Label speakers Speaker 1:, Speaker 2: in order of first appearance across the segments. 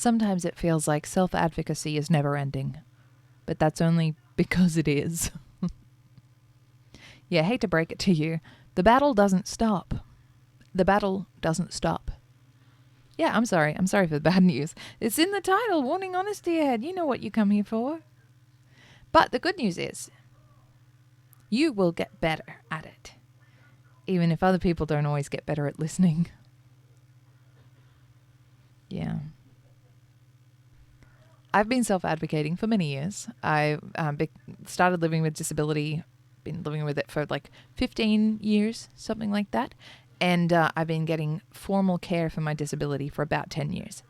Speaker 1: Sometimes it feels like self-advocacy is never ending, but that's only because it is. Yeah, hate to break it to you. The battle doesn't stop. The battle doesn't stop. Yeah, I'm sorry. I'm sorry for the bad news. It's in the title, Warning Honesty Ahead. You know what you come here for. But the good news is, you will get better at it. Even if other people don't always get better at listening. Yeah. I've been self-advocating for many years. I started living with disability, been living with it for like 15 years, something like that. And I've been getting formal care for my disability for about 10 years.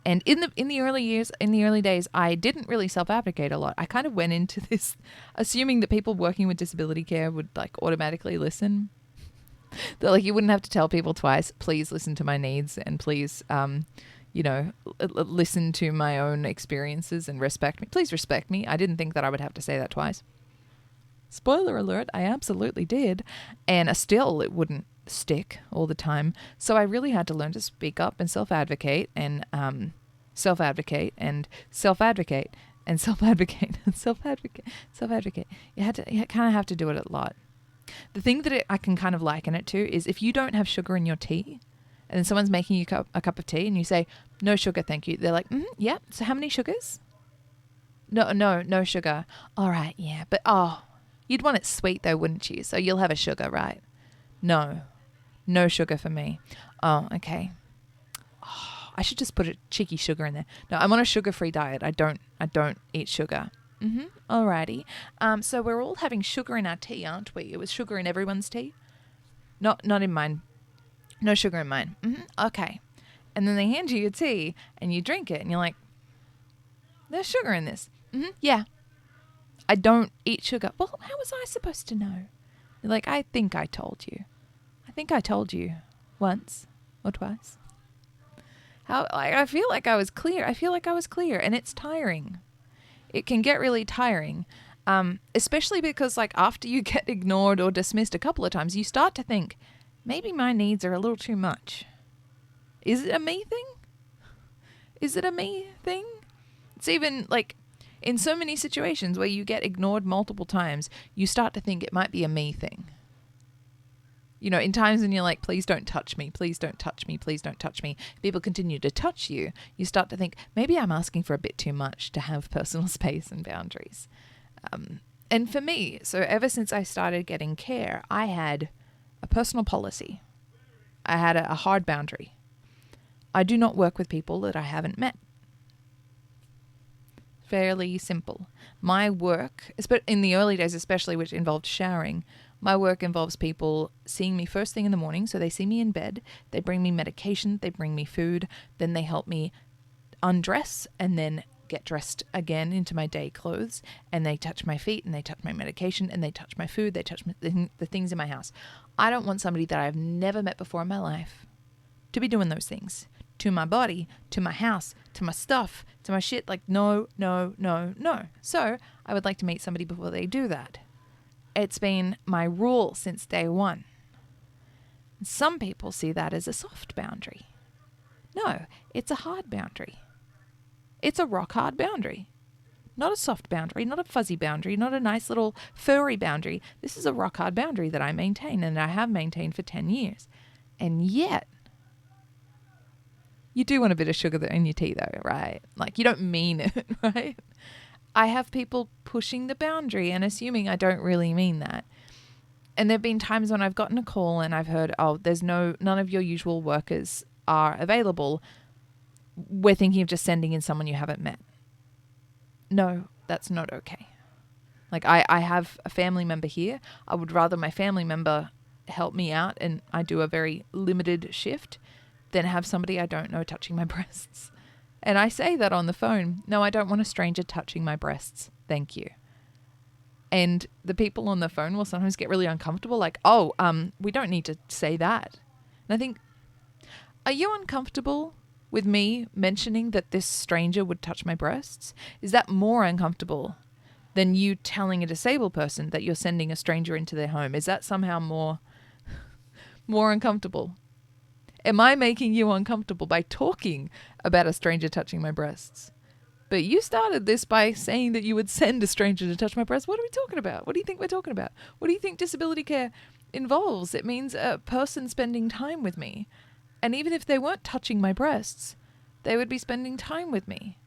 Speaker 1: And in the early days, I didn't really self-advocate a lot. I kind of went into this assuming that people working with disability care would like automatically listen. That like you wouldn't have to tell people twice, please listen to my needs and please, listen to my own experiences and respect me. Please respect me. I didn't think that I would have to say that twice. Spoiler alert, I absolutely did. And still, it wouldn't stick all the time. So I really had to learn to speak up and self-advocate and self-advocate and self-advocate and self-advocate and self-advocate. You kind of have to do it a lot. The thing that I can kind of liken it to is if you don't have sugar in your tea and then someone's making you a cup of tea and you say, no sugar, thank you. They're like, yeah, so how many sugars? No sugar. All right, yeah, but you'd want it sweet though, wouldn't you? So you'll have a sugar, right? No sugar for me. Oh, okay. Oh, I should just put a cheeky sugar in there. No, I'm on a sugar-free diet. I don't eat sugar. Alrighty. So we're all having sugar in our tea, aren't we? It was sugar in everyone's tea? Not in mine. No sugar in mine. Okay. And then they hand you your tea and you drink it and you're like, there's sugar in this. Yeah. I don't eat sugar. Well, how was I supposed to know? You're like, I think I told you. I think I told you once or twice. I feel like I was clear. And it's tiring. It can get really tiring, especially because like after you get ignored or dismissed a couple of times, you start to think, maybe my needs are a little too much. Is it a me thing? It's even like in so many situations where you get ignored multiple times, you start to think it might be a me thing. You know, in times when you're like, please don't touch me, please don't touch me, please don't touch me. People continue to touch you. You start to think, maybe I'm asking for a bit too much to have personal space and boundaries. And for me, so ever since I started getting care, I had a personal policy. I had a hard boundary. I do not work with people that I haven't met. Fairly simple. My work, in the early days especially, which involved showering, my work involves people seeing me first thing in the morning. So they see me in bed, they bring me medication, they bring me food, then they help me undress and then get dressed again into my day clothes, and they touch my feet and they touch my medication and they touch my food, they touch the things in my house. I don't want somebody that I've never met before in my life to be doing those things to my body, to my house, to my stuff, to my shit. Like, no. So I would like to meet somebody before they do that. It's been my rule since day one. Some people see that as a soft boundary. No, it's a hard boundary. It's a rock hard boundary. Not a soft boundary, not a fuzzy boundary, not a nice little furry boundary. This is a rock hard boundary that I maintain and I have maintained for 10 years. And yet, you do want a bit of sugar in your tea though, right? Like you don't mean it, right? I have people pushing the boundary and assuming I don't really mean that. And there have been times when I've gotten a call and I've heard, there's none of your usual workers are available. We're thinking of just sending in someone you haven't met. No, that's not okay. Like I have a family member here. I would rather my family member help me out and I do a very limited shift than have somebody I don't know touching my breasts. And I say that on the phone. No, I don't want a stranger touching my breasts. Thank you. And the people on the phone will sometimes get really uncomfortable. Like, we don't need to say that. And I think, are you uncomfortable with me mentioning that this stranger would touch my breasts? Is that more uncomfortable than you telling a disabled person that you're sending a stranger into their home? Is that somehow more uncomfortable? Am I making you uncomfortable by talking about a stranger touching my breasts? But you started this by saying that you would send a stranger to touch my breasts. What are we talking about? What do you think we're talking about? What do you think disability care involves? It means a person spending time with me. And even if they weren't touching my breasts, they would be spending time with me.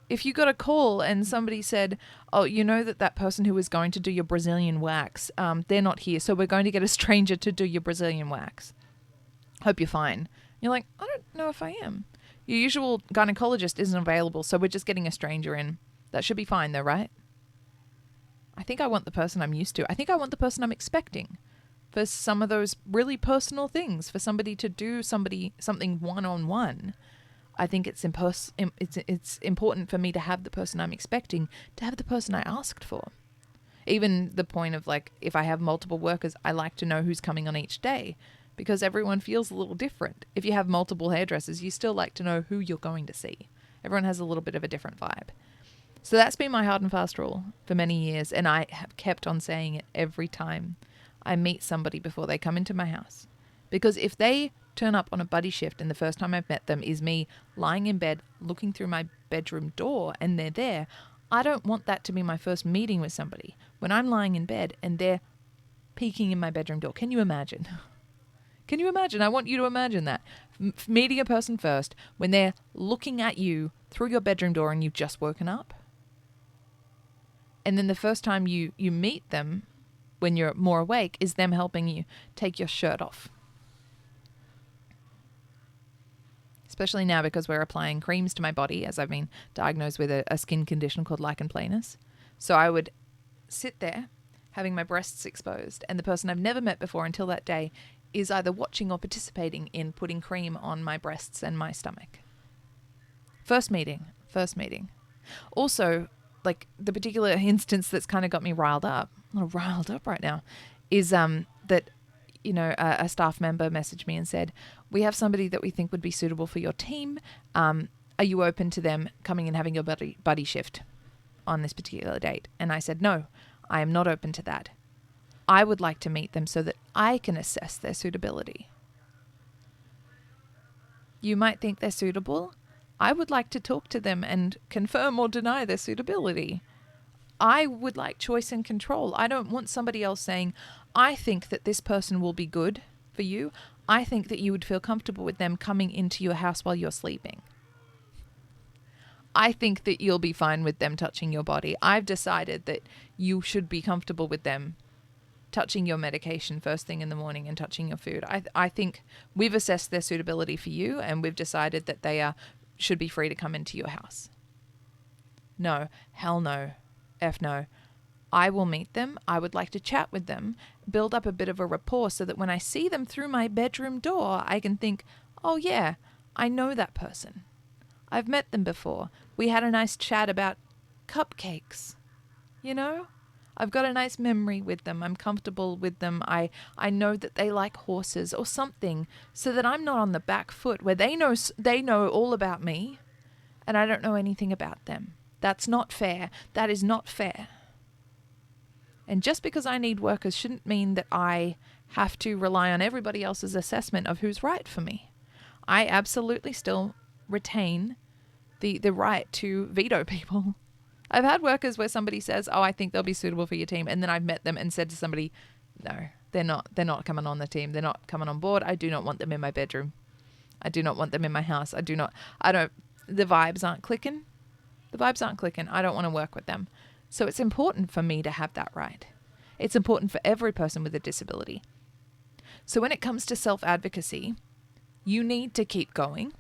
Speaker 1: If you got a call and somebody said, oh, you know that person who was going to do your Brazilian wax, they're not here, so we're going to get a stranger to do your Brazilian wax. Hope you're fine. You're like, I don't know if I am. Your usual gynecologist isn't available, so we're just getting a stranger in. That should be fine though, right? I think I want the person I'm used to. I think I want the person I'm expecting for some of those really personal things, for somebody to do something one-on-one. I think it's important for me to have the person I'm expecting, to have the person I asked for. Even the point of like, if I have multiple workers, I like to know who's coming on each day, because everyone feels a little different. If you have multiple hairdressers, you still like to know who you're going to see. Everyone has a little bit of a different vibe. So that's been my hard and fast rule for many years, and I have kept on saying it every time I meet somebody before they come into my house. Because if they turn up on a buddy shift and the first time I've met them is me lying in bed looking through my bedroom door and they're there, I don't want that to be my first meeting with somebody. When I'm lying in bed and they're peeking in my bedroom door. Can you imagine? Can you imagine? I want you to imagine that. Meeting a person first when they're looking at you through your bedroom door and you've just woken up. And then the first time you meet them when you're more awake is them helping you take your shirt off. Especially now because we're applying creams to my body as I've been diagnosed with a skin condition called lichen planus. So I would sit there having my breasts exposed, and the person I've never met before until that day is either watching or participating in putting cream on my breasts and my stomach. First meeting. Also, like the particular instance that's kind of got me riled up, a little riled up right now, is that, you know, a staff member messaged me and said, we have somebody that we think would be suitable for your team. Are you open to them coming and having your buddy shift on this particular date? And I said, no, I am not open to that. I would like to meet them so that I can assess their suitability. You might think they're suitable. I would like to talk to them and confirm or deny their suitability. I would like choice and control. I don't want somebody else saying, I think that this person will be good for you. I think that you would feel comfortable with them coming into your house while you're sleeping. I think that you'll be fine with them touching your body. I've decided that you should be comfortable with them touching your medication first thing in the morning and touching your food. I think we've assessed their suitability for you and we've decided that they should be free to come into your house. No, hell no, F no. I will meet them. I would like to chat with them, build up a bit of a rapport so that when I see them through my bedroom door, I can think, oh yeah, I know that person. I've met them before. We had a nice chat about cupcakes, you know? I've got a nice memory with them. I'm comfortable with them. I know that they like horses or something, so that I'm not on the back foot where they know all about me and I don't know anything about them. That's not fair. That is not fair. And just because I need workers shouldn't mean that I have to rely on everybody else's assessment of who's right for me. I absolutely still retain the right to veto people. I've had workers where somebody says, oh, I think they'll be suitable for your team. And then I've met them and said to somebody, no, they're not coming on the team. They're not coming on board. I do not want them in my bedroom. I do not want them in my house. The vibes aren't clicking. I don't want to work with them. So it's important for me to have that right. It's important for every person with a disability. So when it comes to self-advocacy, you need to keep going.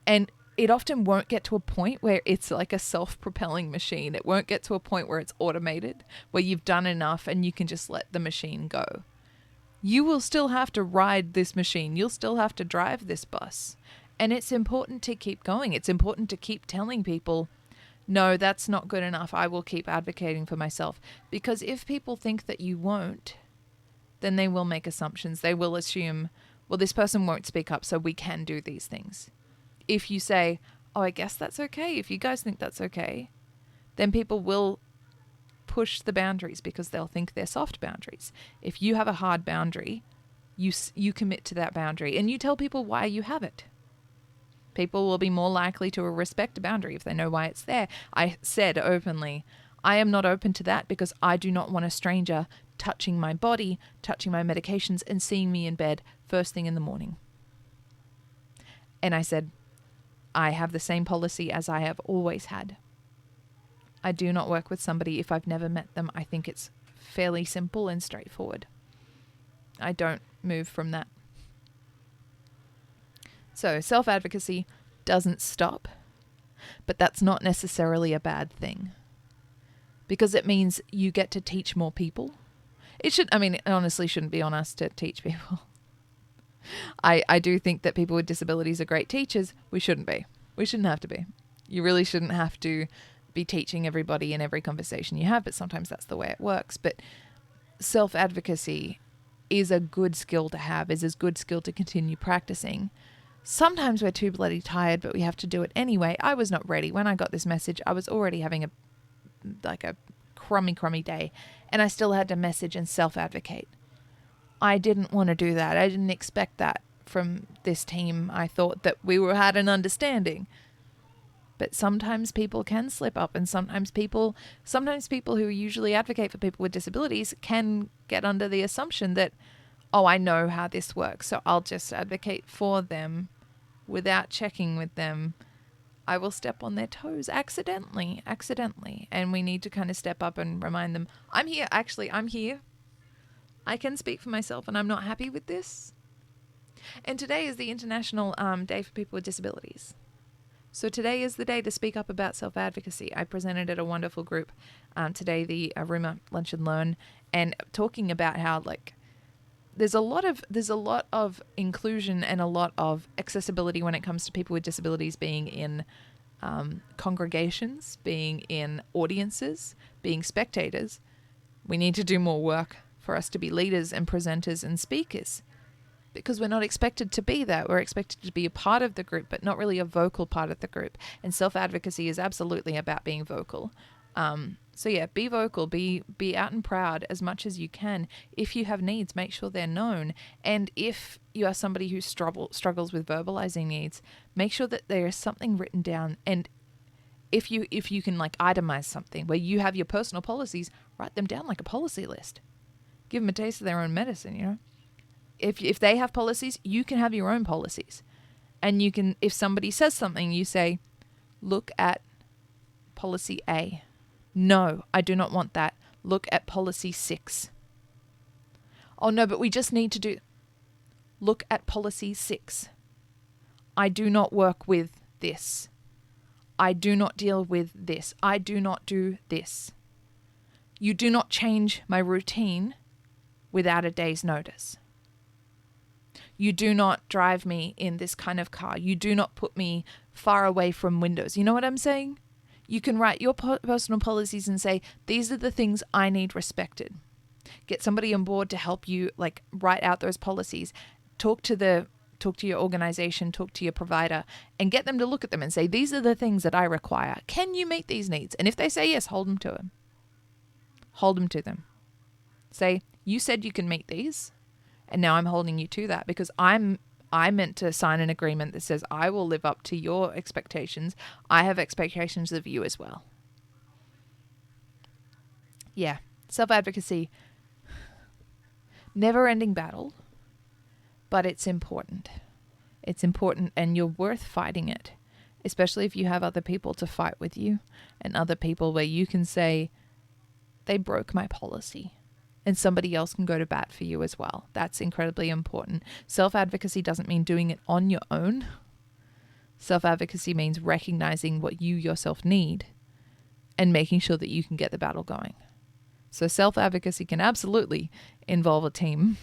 Speaker 1: And it often won't get to a point where it's like a self-propelling machine. It won't get to a point where it's automated, where you've done enough and you can just let the machine go. You will still have to ride this machine. You'll still have to drive this bus. And it's important to keep going. It's important to keep telling people, no, that's not good enough. I will keep advocating for myself. Because if people think that you won't, then they will make assumptions. They will assume, well, this person won't speak up, so we can do these things. If you say, oh, I guess that's okay, if you guys think that's okay, then people will push the boundaries because they'll think they're soft boundaries. If you have a hard boundary, You commit to that boundary and you tell people why you have it. People will be more likely to respect a boundary if they know why it's there. I said openly, I am not open to that because I do not want a stranger touching my body, touching my medications, and seeing me in bed first thing in the morning. And I said, I have the same policy as I have always had. I do not work with somebody if I've never met them. I think it's fairly simple and straightforward. I don't move from that. So self-advocacy doesn't stop, but that's not necessarily a bad thing because it means you get to teach more people. It honestly shouldn't be on us to teach people. I do think that people with disabilities are great teachers. We shouldn't be. We shouldn't have to be. You really shouldn't have to be teaching everybody in every conversation you have, but sometimes that's the way it works. But self-advocacy is a good skill to have, is a good skill to continue practicing. Sometimes we're too bloody tired, but we have to do it anyway. I was not ready. When I got this message, I was already having a crummy day, and I still had to message and self-advocate. I didn't want to do that. I didn't expect that from this team. I thought that we had an understanding. But sometimes people can slip up, and sometimes people who usually advocate for people with disabilities can get under the assumption that, oh, I know how this works, so I'll just advocate for them without checking with them. I will step on their toes accidentally. And we need to kind of step up and remind them, I'm here. Actually, I'm here. I can speak for myself, and I'm not happy with this. And today is the International Day for People with Disabilities. So today is the day to speak up about self-advocacy. I presented at a wonderful group today, the Rumor Lunch and Learn, and talking about how there's a lot of inclusion and a lot of accessibility when it comes to people with disabilities being in congregations, being in audiences, being spectators. We need to do more work for us to be leaders and presenters and speakers, because we're not expected to be that. We're expected to be a part of the group, but not really a vocal part of the group. And self-advocacy is absolutely about being vocal. So yeah, be vocal, be out and proud as much as you can. If you have needs, make sure they're known. And if you are somebody who struggles with verbalizing needs, make sure that there is something written down. And if you can itemize something where you have your personal policies, write them down like a policy list. Give them a taste of their own medicine, If they have policies, you can have your own policies. And you can, if somebody says something, you say, look at policy A. No, I do not want that. Look at policy 6. Oh no, but we just need to do, look at policy 6. I do not work with this. I do not deal with this. I do not do this. You do not change my routine without a day's notice. You do not drive me in this kind of car. You do not put me far away from windows. You know what I'm saying? You can write your personal policies and say, these are the things I need respected. Get somebody on board to help you write out those policies. Talk to your organization, talk to your provider, and get them to look at them and say, these are the things that I require. Can you meet these needs? And if they say yes, hold them to them. Hold them to them. Say, you said you can meet these, and now I'm holding you to that because I meant to sign an agreement that says I will live up to your expectations. I have expectations of you as well. Yeah, self-advocacy, never-ending battle, but it's important. It's important, and you're worth fighting it, especially if you have other people to fight with you and other people where you can say, they broke my policy. And somebody else can go to bat for you as well. That's incredibly important. Self-advocacy doesn't mean doing it on your own. Self-advocacy means recognizing what you yourself need and making sure that you can get the battle going. So self-advocacy can absolutely involve a team.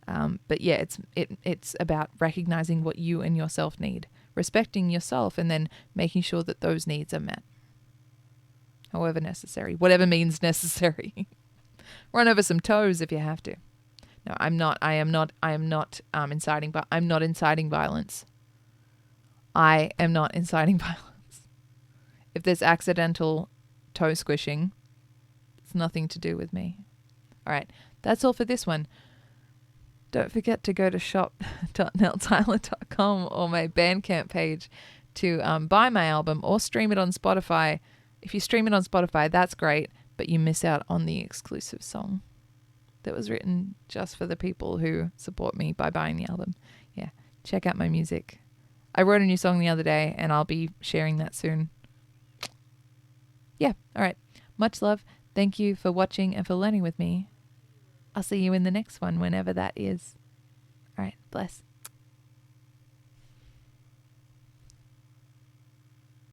Speaker 1: But yeah, it's about recognizing what you and yourself need, respecting yourself, and then making sure that those needs are met. However necessary, whatever means necessary. Run over some toes if you have to. No, I'm not inciting, but I'm not inciting violence. I am not inciting violence. If there's accidental toe squishing, it's nothing to do with me. All right, that's all for this one. Don't forget to go to shop.nelltyler.com or my Bandcamp page to buy my album or stream it on Spotify. If you stream it on Spotify, that's great, but you miss out on the exclusive song that was written just for the people who support me by buying the album. Yeah, check out my music. I wrote a new song the other day, and I'll be sharing that soon. Yeah, all right. Much love. Thank you for watching and for learning with me. I'll see you in the next one, whenever that is. All right, bless.